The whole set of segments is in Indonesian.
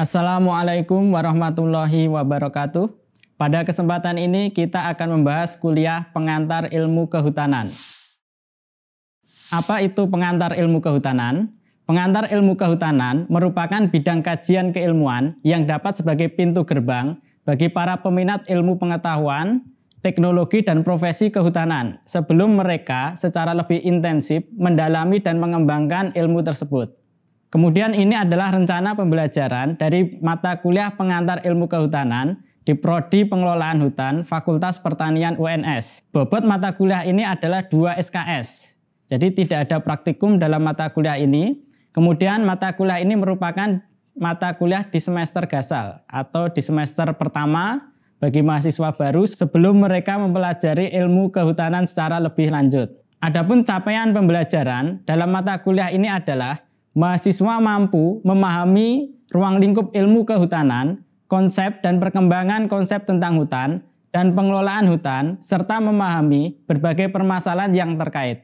Assalamualaikum warahmatullahi wabarakatuh. Pada kesempatan ini kita akan membahas kuliah pengantar ilmu kehutanan. Apa itu pengantar ilmu kehutanan? Pengantar ilmu kehutanan merupakan bidang kajian keilmuan yang dapat sebagai pintu gerbang bagi para peminat ilmu pengetahuan, teknologi, dan profesi kehutanan sebelum mereka secara lebih intensif mendalami dan mengembangkan ilmu tersebut. Kemudian ini adalah rencana pembelajaran dari mata kuliah pengantar ilmu kehutanan di Prodi Pengelolaan Hutan Fakultas Pertanian UNS. Bobot mata kuliah ini adalah 2 SKS. Jadi tidak ada praktikum dalam mata kuliah ini. Kemudian mata kuliah ini merupakan mata kuliah di semester gasal atau di semester pertama bagi mahasiswa baru sebelum mereka mempelajari ilmu kehutanan secara lebih lanjut. Adapun capaian pembelajaran dalam mata kuliah ini adalah mahasiswa mampu memahami ruang lingkup ilmu kehutanan, konsep dan perkembangan konsep tentang hutan, dan pengelolaan hutan, serta memahami berbagai permasalahan yang terkait.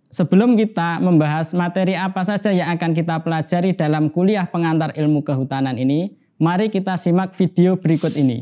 Sebelum kita membahas materi apa saja yang akan kita pelajari dalam kuliah pengantar ilmu kehutanan ini, mari kita simak video berikut ini.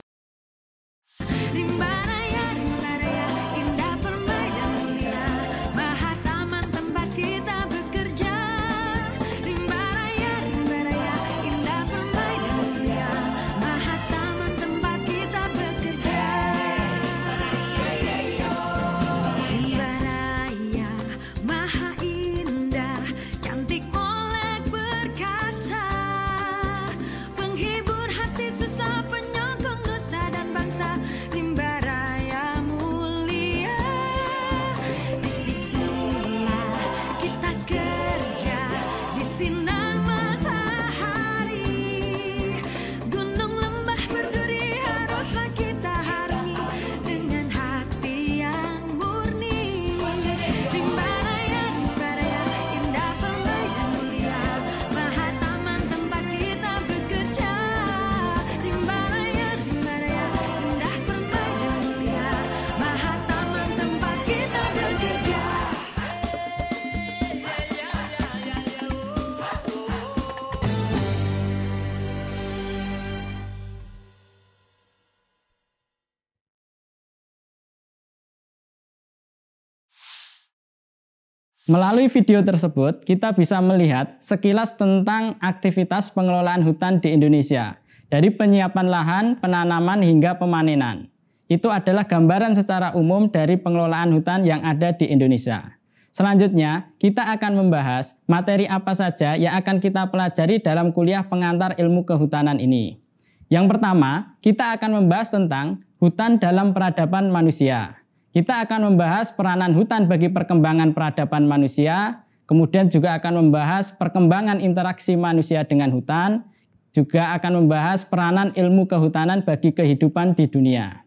Melalui video tersebut, kita bisa melihat sekilas tentang aktivitas pengelolaan hutan di Indonesia, dari penyiapan lahan, penanaman, hingga pemanenan. Itu adalah gambaran secara umum dari pengelolaan hutan yang ada di Indonesia. Selanjutnya, kita akan membahas materi apa saja yang akan kita pelajari dalam kuliah pengantar ilmu kehutanan ini. Yang pertama, kita akan membahas tentang hutan dalam peradaban manusia. Kita akan membahas peranan hutan bagi perkembangan peradaban manusia, kemudian juga akan membahas perkembangan interaksi manusia dengan hutan, juga akan membahas peranan ilmu kehutanan bagi kehidupan di dunia.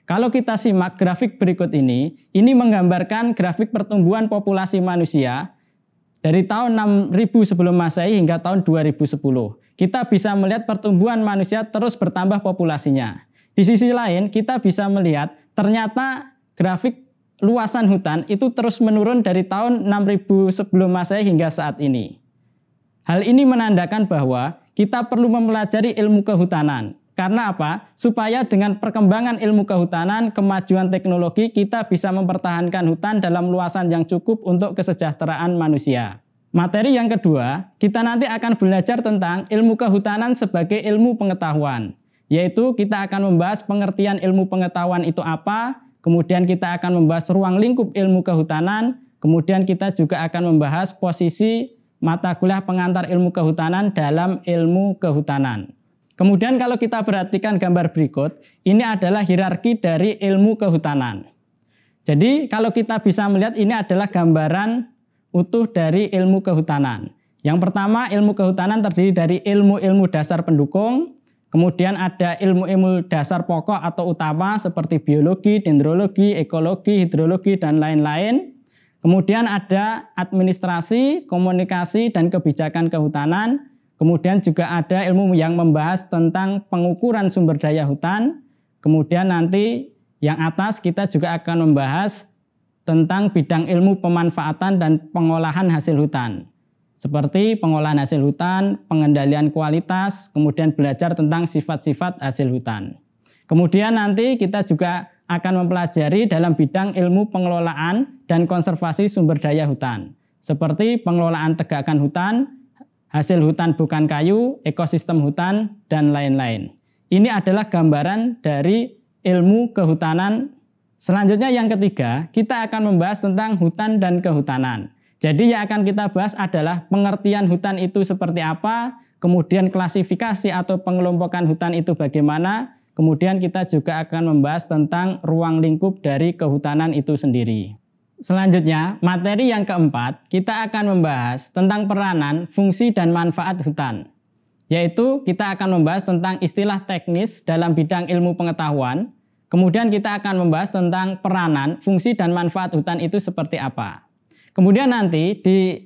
Kalau kita simak grafik berikut ini menggambarkan grafik pertumbuhan populasi manusia dari tahun 6000 sebelum Masehi hingga tahun 2010. Kita bisa melihat pertumbuhan manusia terus bertambah populasinya. Di sisi lain, kita bisa melihat ternyata grafik luasan hutan itu terus menurun dari tahun 6000 sebelum Masehi hingga saat ini. Hal ini menandakan bahwa kita perlu mempelajari ilmu kehutanan. Karena apa? Supaya dengan perkembangan ilmu kehutanan, kemajuan teknologi, kita bisa mempertahankan hutan dalam luasan yang cukup untuk kesejahteraan manusia. Materi yang kedua, kita nanti akan belajar tentang ilmu kehutanan sebagai ilmu pengetahuan. Yaitu kita akan membahas pengertian ilmu pengetahuan itu apa, kemudian kita akan membahas ruang lingkup ilmu kehutanan, kemudian kita juga akan membahas posisi mata kuliah pengantar ilmu kehutanan dalam ilmu kehutanan. Kemudian kalau kita perhatikan gambar berikut, ini adalah hierarki dari ilmu kehutanan. Jadi kalau kita bisa melihat ini adalah gambaran utuh dari ilmu kehutanan. Yang pertama, ilmu kehutanan terdiri dari ilmu-ilmu dasar pendukung, kemudian ada ilmu-ilmu dasar pokok atau utama seperti biologi, dendrologi, ekologi, hidrologi, dan lain-lain. Kemudian ada administrasi, komunikasi, dan kebijakan kehutanan. Kemudian juga ada ilmu yang membahas tentang pengukuran sumber daya hutan. Kemudian nanti yang atas kita juga akan membahas tentang bidang ilmu pemanfaatan dan pengolahan hasil hutan. seperti pengolahan hasil hutan, pengendalian kualitas, kemudian belajar tentang sifat-sifat hasil hutan. Kemudian nanti kita juga akan mempelajari dalam bidang ilmu pengelolaan dan konservasi sumber daya hutan, seperti pengelolaan tegakan hutan, hasil hutan bukan kayu, ekosistem hutan, dan lain-lain. Ini adalah gambaran dari ilmu kehutanan. Selanjutnya yang ketiga, kita akan membahas tentang hutan dan kehutanan. Jadi yang akan kita bahas adalah pengertian hutan itu seperti apa, kemudian klasifikasi atau pengelompokan hutan itu bagaimana, kemudian kita juga akan membahas tentang ruang lingkup dari kehutanan itu sendiri. Selanjutnya, materi yang keempat, kita akan membahas tentang peranan, fungsi, dan manfaat hutan. Yaitu kita akan membahas tentang istilah teknis dalam bidang ilmu pengetahuan, kemudian kita akan membahas tentang peranan, fungsi, dan manfaat hutan itu seperti apa. Kemudian nanti di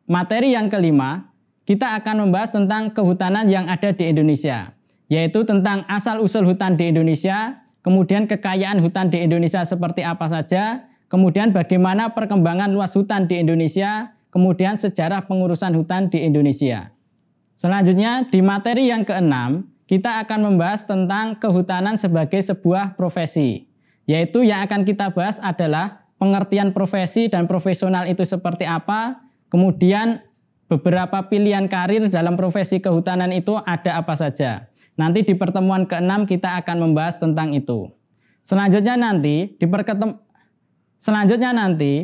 materi yang kelima, kita akan membahas tentang kehutanan yang ada di Indonesia, yaitu tentang asal-usul hutan di Indonesia, kemudian kekayaan hutan di Indonesia seperti apa saja, kemudian bagaimana perkembangan luas hutan di Indonesia, kemudian sejarah pengurusan hutan di Indonesia. Selanjutnya di materi yang keenam, kita akan membahas tentang kehutanan sebagai sebuah profesi, yaitu yang akan kita bahas adalah pengertian profesi dan profesional itu seperti apa, kemudian beberapa pilihan karir dalam profesi kehutanan itu ada apa saja. Nanti di pertemuan ke-6 kita akan membahas tentang itu. Selanjutnya nanti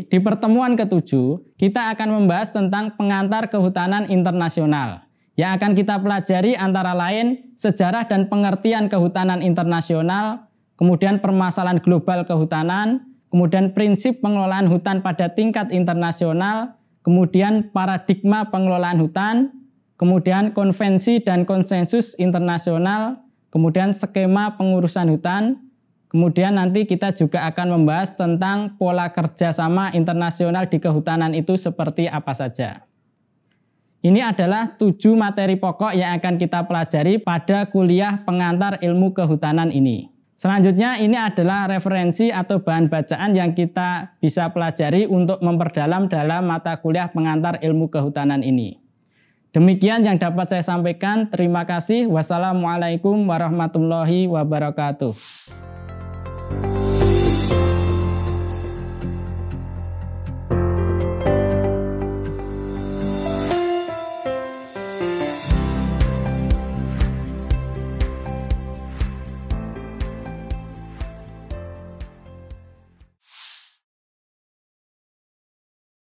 di pertemuan ke-7 kita akan membahas tentang pengantar kehutanan internasional. Yang akan kita pelajari antara lain sejarah dan pengertian kehutanan internasional, kemudian permasalahan global kehutanan, kemudian prinsip pengelolaan hutan pada tingkat internasional, kemudian paradigma pengelolaan hutan, kemudian konvensi dan konsensus internasional, kemudian skema pengurusan hutan, kemudian nanti kita juga akan membahas tentang pola kerjasama internasional di kehutanan itu seperti apa saja. Ini adalah 7 materi pokok yang akan kita pelajari pada kuliah pengantar ilmu kehutanan ini. Selanjutnya ini adalah referensi atau bahan bacaan yang kita bisa pelajari untuk memperdalam dalam mata kuliah pengantar ilmu kehutanan ini. Demikian yang dapat saya sampaikan. Terima kasih. Wassalamualaikum warahmatullahi wabarakatuh.